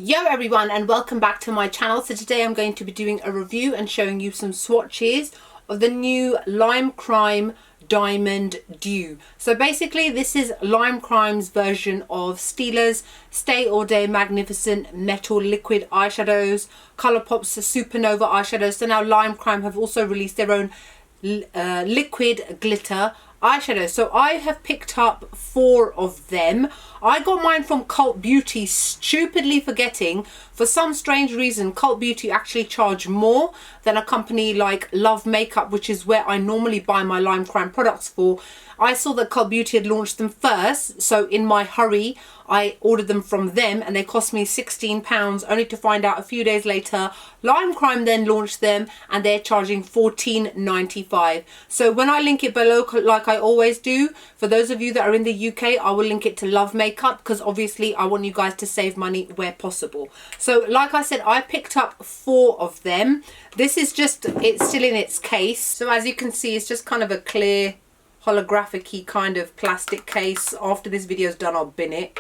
Yo everyone, and welcome back to my channel. So today I'm going to be doing a review and showing you some swatches of the new Lime Crime Diamond Dew. So basically this is Lime Crime's version of Stila's Stay All Day Magnificent Metal Liquid Eyeshadows, Colourpop's Supernova eyeshadows. So now Lime Crime have also released their own liquid glitter eyeshadow. So I have picked up 4 of them. I got mine from Cult Beauty, stupidly forgetting for some strange reason Cult Beauty actually charge more than a company like Love Makeup, which is where I normally buy my Lime Crime products for. I saw that Cult Beauty had launched them first, so in my hurry I ordered them from them and they cost me £16, only to find out a few days later Lime Crime then launched them and they're charging £14.95. So when I link it below, like I always do, for those of you that are in the UK, I will link it to Love Makeup because obviously I want you guys to save money where possible. So like I said, I picked up 4 of them. This is just, it's still in its case. So as you can see, it's just kind of a clear holographic-y kind of plastic case. After this video is done, I'll bin it.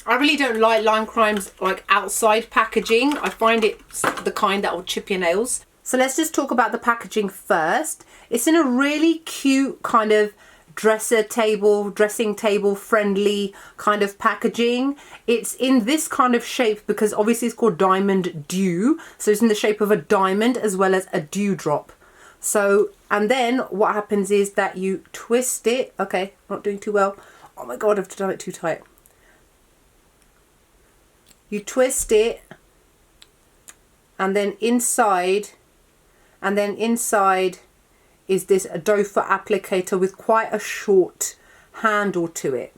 I really don't like Lime Crime's like outside packaging. I find it the kind that will chip your nails. So let's just talk about the packaging first. It's in a really cute kind of dressing table friendly kind of packaging. It's in this kind of shape because obviously it's called Diamond Dew. So it's in the shape of a diamond as well as a dewdrop. So, and then what happens is that you twist it. Okay, not doing too well. Oh my God, I've done it too tight. You twist it and then inside is this doe-foot applicator with quite a short handle to it.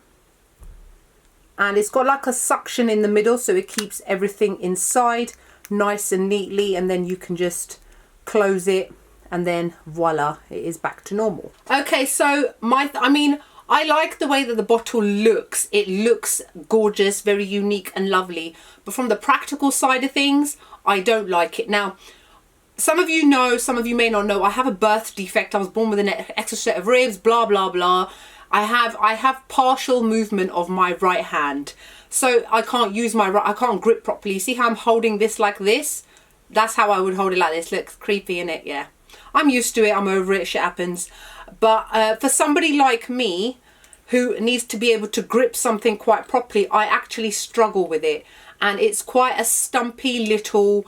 And it's got like a suction in the middle so it keeps everything inside nice and neatly, and then you can just close it and then voila, it is back to normal. Okay, so I like the way that the bottle looks. It looks gorgeous, very unique and lovely. But from the practical side of things, I don't like it. Now, some of you know, some of you may not know, I have a birth defect. I was born with an extra set of ribs, blah, blah, blah. I have partial movement of my right hand. So I can't use I can't grip properly. See how I'm holding this like this? That's how I would hold it like this. Looks creepy, innit? Yeah. I'm used to it. I'm over it. Shit happens. But for somebody like me who needs to be able to grip something quite properly, I actually struggle with it. And it's quite a stumpy little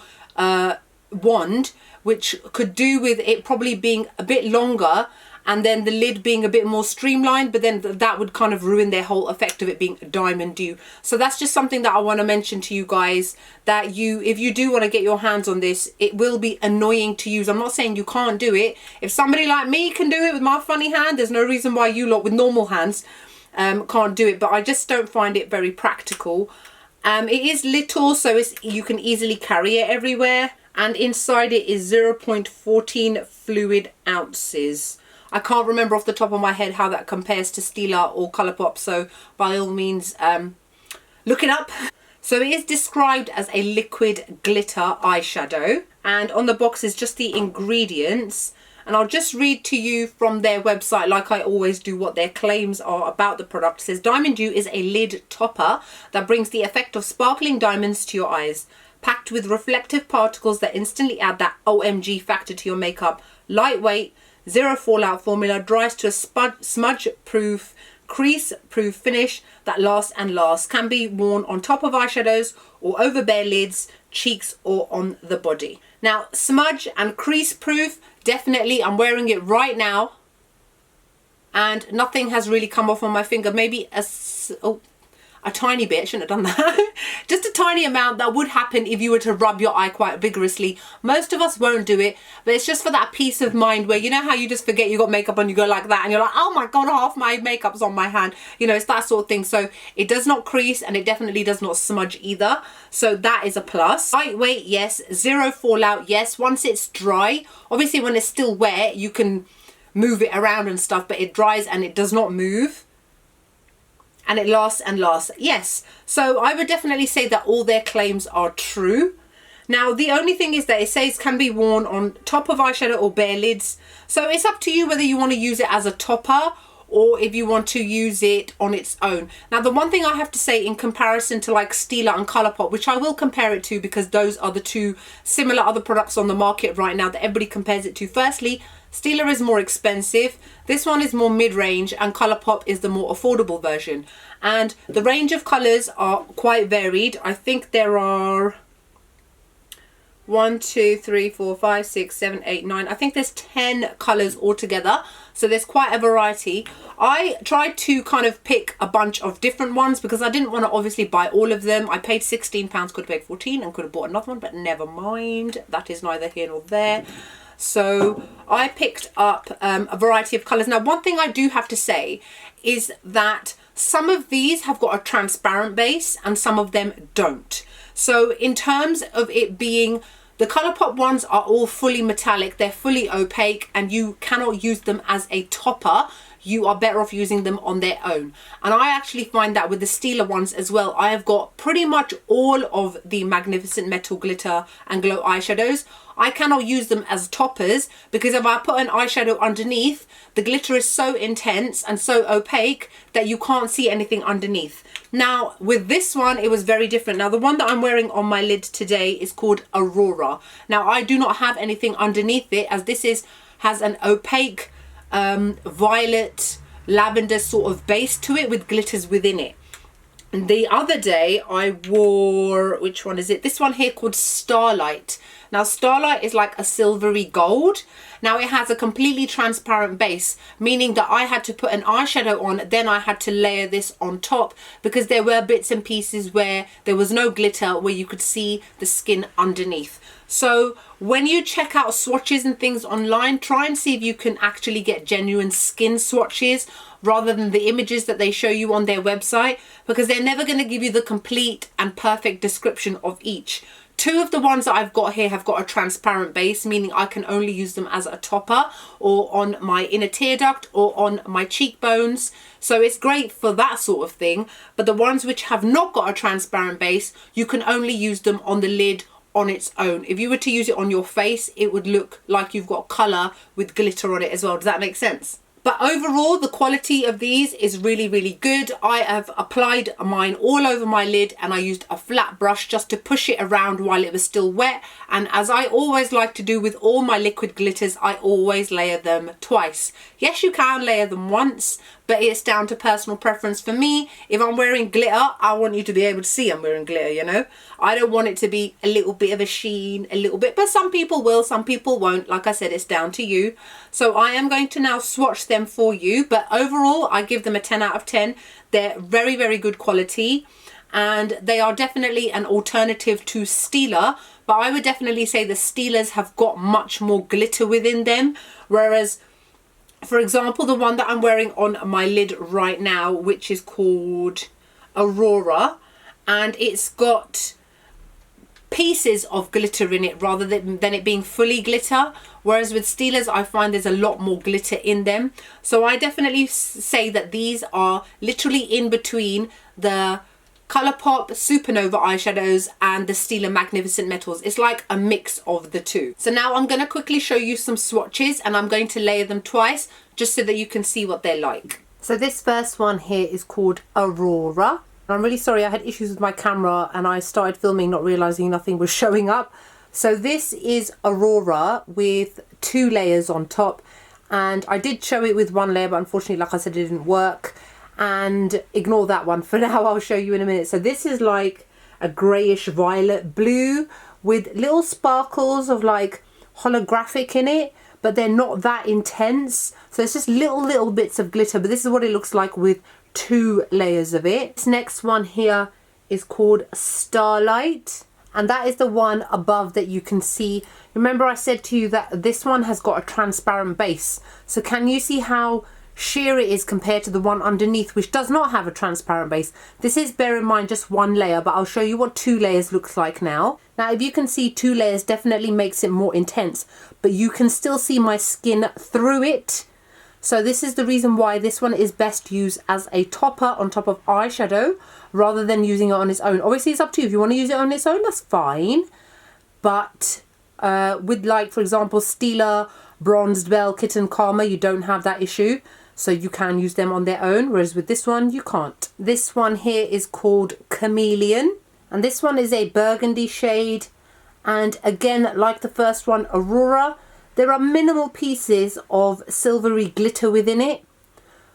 wand, which could do with it probably being a bit longer and then the lid being a bit more streamlined, but then that would kind of ruin their whole effect of it being a Diamond Dew. So that's just something that I want to mention to you guys, that if you do want to get your hands on this, it will be annoying to use. I'm not saying you can't do it. If somebody like me can do it with my funny hand, there's no reason why you lot with normal hands can't do it, but I just don't find it very practical. It is little, so you can easily carry it everywhere, and inside it is 0.14 fluid ounces. I can't remember off the top of my head how that compares to Stila or Colourpop, so by all means look it up. So it is described as a liquid glitter eyeshadow, and on the box is just the ingredients, and I'll just read to you from their website like I always do what their claims are about the product. It says Diamond Dew is a lid topper that brings the effect of sparkling diamonds to your eyes, packed with reflective particles that instantly add that OMG factor to your makeup. Lightweight, zero fallout formula, dries to a smudge-proof, crease-proof finish that lasts and lasts. Can be worn on top of eyeshadows or over bare lids, cheeks, or on the body. Now, smudge and crease-proof, definitely. I'm wearing it right now, and nothing has really come off on my finger. Maybe a tiny bit. Shouldn't have done that. Just a tiny amount. That would happen if you were to rub your eye quite vigorously. Most of us won't do it, but it's just for that peace of mind where, you know how you just forget you got makeup on, you go like that and you're like, oh my God, half my makeup's on my hand. You know, it's that sort of thing. So it does not crease and it definitely does not smudge either. So that is a plus. Lightweight, yes. Zero fallout, yes. Once it's dry, obviously when it's still wet, you can move it around and stuff, but it dries and it does not move. And it lasts and lasts. Yes. So I would definitely say that all their claims are true. Now, the only thing is that it says can be worn on top of eyeshadow or bare lids. So it's up to you whether you want to use it as a topper or if you want to use it on its own. Now, the one thing I have to say in comparison to like Stila and Colourpop, which I will compare it to because those are the two similar other products on the market right now that everybody compares it to. Firstly, Stila is more expensive, this one is more mid-range, and Colourpop is the more affordable version. And the range of colours are quite varied. I think there are 1, 2, 3, 4, 5, 6, 7, 8, 9. I think there's 10 colours altogether. So there's quite a variety. I tried to kind of pick a bunch of different ones because I didn't want to obviously buy all of them. I paid £16, could have paid 14 and could have bought another one, but never mind. That is neither here nor there. So I picked up a variety of colours. Now, one thing I do have to say is that some of these have got a transparent base and some of them don't. So in terms of it being, the Colourpop ones are all fully metallic, they're fully opaque, and you cannot use them as a topper. You are better off using them on their own. And I actually find that with the Stila ones as well. I have got pretty much all of the Magnificent Metal Glitter and Glow eyeshadows. I cannot use them as toppers because if I put an eyeshadow underneath, the glitter is so intense and so opaque that you can't see anything underneath. Now, with this one, it was very different. Now, the one that I'm wearing on my lid today is called Aurora. Now, I do not have anything underneath it, as this has an opaque violet lavender sort of base to it with glitters within it. The other day I wore, which one is it? This one here called Starlight. Now, Starlight is like a silvery gold. Now, it has a completely transparent base, meaning that I had to put an eyeshadow on, then I had to layer this on top because there were bits and pieces where there was no glitter, where you could see the skin underneath. So when you check out swatches and things online, try and see if you can actually get genuine skin swatches rather than the images that they show you on their website, because they're never going to give you the complete and perfect description of each. Two of the ones that I've got here have got a transparent base, meaning I can only use them as a topper or on my inner tear duct or on my cheekbones. So it's great for that sort of thing. But the ones which have not got a transparent base, you can only use them on the lid on its own. If you were to use it on your face, it would look like you've got colour with glitter on it as well. Does that make sense? But overall, the quality of these is really, really good. I have applied mine all over my lid and I used a flat brush just to push it around while it was still wet. And as I always like to do with all my liquid glitters, I always layer them twice. Yes, you can layer them once, but it's down to personal preference. For me, if I'm wearing glitter, I want you to be able to see I'm wearing glitter, you know. I don't want it to be a little bit of a sheen, a little bit, but some people will, some people won't. Like I said, it's down to you. So I am going to now swatch them for you, but overall I give them a 10 out of 10. They're very, very good quality and they are definitely an alternative to Stila, but I would definitely say the Stilas have got much more glitter within them, whereas for example, the one that I'm wearing on my lid right now, which is called Aurora, and it's got pieces of glitter in it rather than it being fully glitter, whereas with Stilas I find there's a lot more glitter in them. So I definitely say that these are literally in between the Colourpop Supernova eyeshadows and the Stila Magnificent Metals. It's like a mix of the two. So now I'm going to quickly show you some swatches and I'm going to layer them twice just so that you can see what they're like. So this first one here is called Aurora. I'm really sorry, I had issues with my camera and I started filming not realizing nothing was showing up. So this is Aurora with 2 layers on top, and I did show it with 1 layer, but unfortunately, like I said, it didn't work. And ignore that one for now, I'll show you in a minute. So this is like a greyish violet blue with little sparkles of like holographic in it, but they're not that intense. So it's just little bits of glitter, but this is what it looks like with 2 layers of it. This next one here is called Starlight, and that is the one above that you can see. Remember I said to you that this one has got a transparent base. So can you see how sheer it is compared to the one underneath, which does not have a transparent base? This is, bear in mind, just 1 layer, but I'll show you what 2 layers looks like now. Now, if you can see, 2 layers definitely makes it more intense, but you can still see my skin through it. So this is the reason why this one is best used as a topper on top of eyeshadow rather than using it on its own. Obviously, it's up to you. If you want to use it on its own, that's fine. But with, like, for example, Stila, Bronzed Belle, Kitten Karma, you don't have that issue. so you can use them on their own, whereas with this one you can't. This one here is called Chameleon, and this one is a burgundy shade, and again, like the first one, Aurora, there are minimal pieces of silvery glitter within it,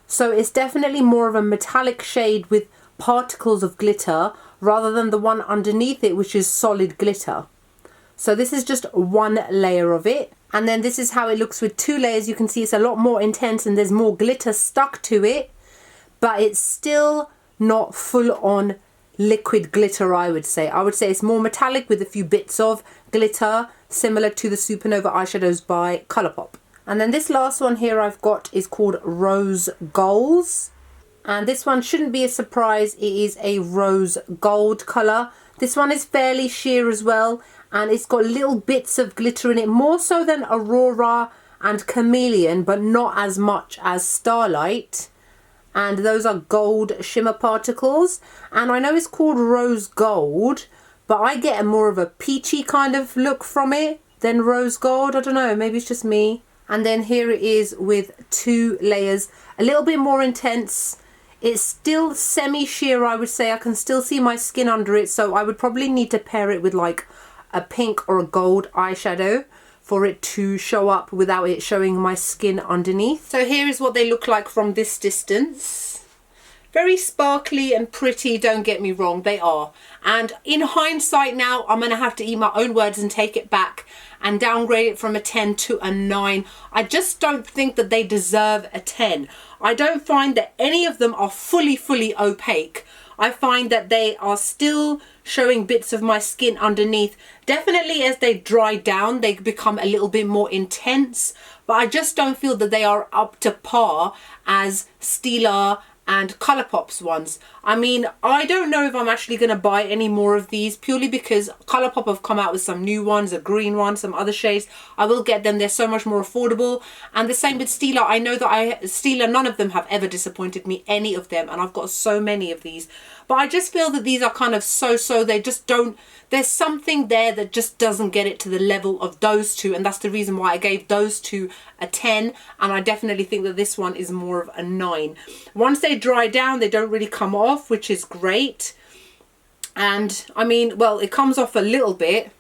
so it's definitely more of a metallic shade with particles of glitter rather than the one underneath it, which is solid glitter. So this is just one layer of it, and then this is how it looks with 2 layers. You can see it's a lot more intense and there's more glitter stuck to it, but it's still not full on liquid glitter. I would say it's more metallic with a few bits of glitter, similar to the Supernova eyeshadows by Colourpop. And then this last one here I've got is called Rose Goals, and this one shouldn't be a surprise. It is a rose gold colour. This one is fairly sheer as well, and it's got little bits of glitter in it, more so than Aurora and Chameleon, but not as much as Starlight. And those are gold shimmer particles, and I know it's called rose gold, but I get a more of a peachy kind of look from it than rose gold. I don't know, maybe it's just me. And then here it is with 2 layers, a little bit more intense. It's still semi-sheer, I would say. I can still see my skin under it, so I would probably need to pair it with like a pink or a gold eyeshadow for it to show up without it showing my skin underneath. So here is what they look like from this distance. Very sparkly and pretty, don't get me wrong, they are. And in hindsight now, I'm going to have to eat my own words and take it back and downgrade it from a 10 to a 9. I just don't think that they deserve a 10. I don't find that any of them are fully opaque. I find that they are still showing bits of my skin underneath. Definitely as they dry down, they become a little bit more intense, but I just don't feel that they are up to par as Stila and Colourpop's ones. I mean, I don't know if I'm actually going to buy any more of these, purely because Colourpop have come out with some new ones, a green one, some other shades. I will get them, they're so much more affordable. And the same with Stila. I know that Stila, none of them have ever disappointed me, any of them, and I've got so many of these. But I just feel that these are kind of so-so. They just don't, there's something there that just doesn't get it to the level of those two, and that's the reason why I gave those two a 10, and I definitely think that this one is more of a 9. Once they dry down, they don't really come off, which is great. And I mean, well, it comes off a little bit.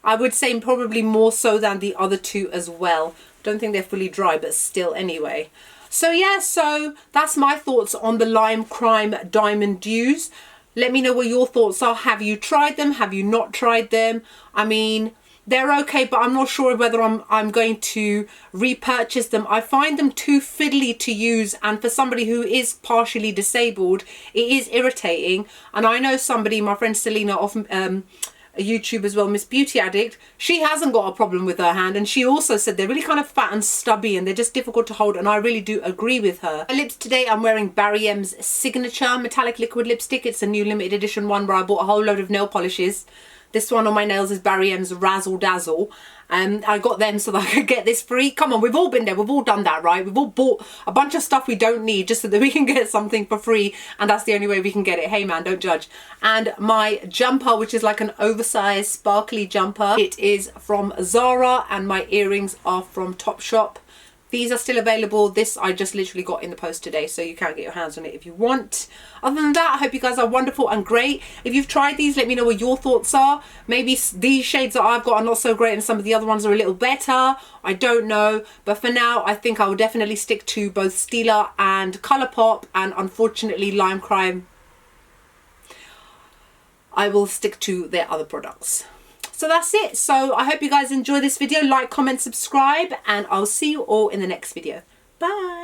I would say probably more so than the other two as well. Don't think they're fully dry, but still anyway. So yeah, so that's my thoughts on the Lime Crime Diamond Dews. Let me know what your thoughts are. Have you tried them? Have you not tried them? I mean, they're okay, but I'm not sure whether I'm going to repurchase them. I find them too fiddly to use, and for somebody who is partially disabled, it is irritating. And I know somebody, my friend Selena, off YouTube as well, Miss Beauty Addict, she hasn't got a problem with her hand, and she also said they're really kind of fat and stubby and they're just difficult to hold, and I really do agree with her. My lips today, I'm wearing Barry M's Signature Metallic Liquid Lipstick. It's a new limited edition one where I bought a whole load of nail polishes. This one on my nails is Barry M's Razzle Dazzle. I got them so that I could get this free. Come on, we've all been there. We've all done that, right? We've all bought a bunch of stuff we don't need just so that we can get something for free. And that's the only way we can get it. Hey, man, don't judge. And my jumper, which is like an oversized sparkly jumper. It is from Zara, and my earrings are from Topshop. These are still available. This I just literally got in the post today, so you can get your hands on it if you want. Other than that, I hope you guys are wonderful and great. If you've tried these, let me know what your thoughts are. Maybe these shades that I've got are not so great and some of the other ones are a little better. I don't know. But for now, I think I will definitely stick to both Stila and Colourpop, and unfortunately Lime Crime, I will stick to their other products. So that's it. So I hope you guys enjoy this video. Like, comment, subscribe, and I'll see you all in the next video. Bye.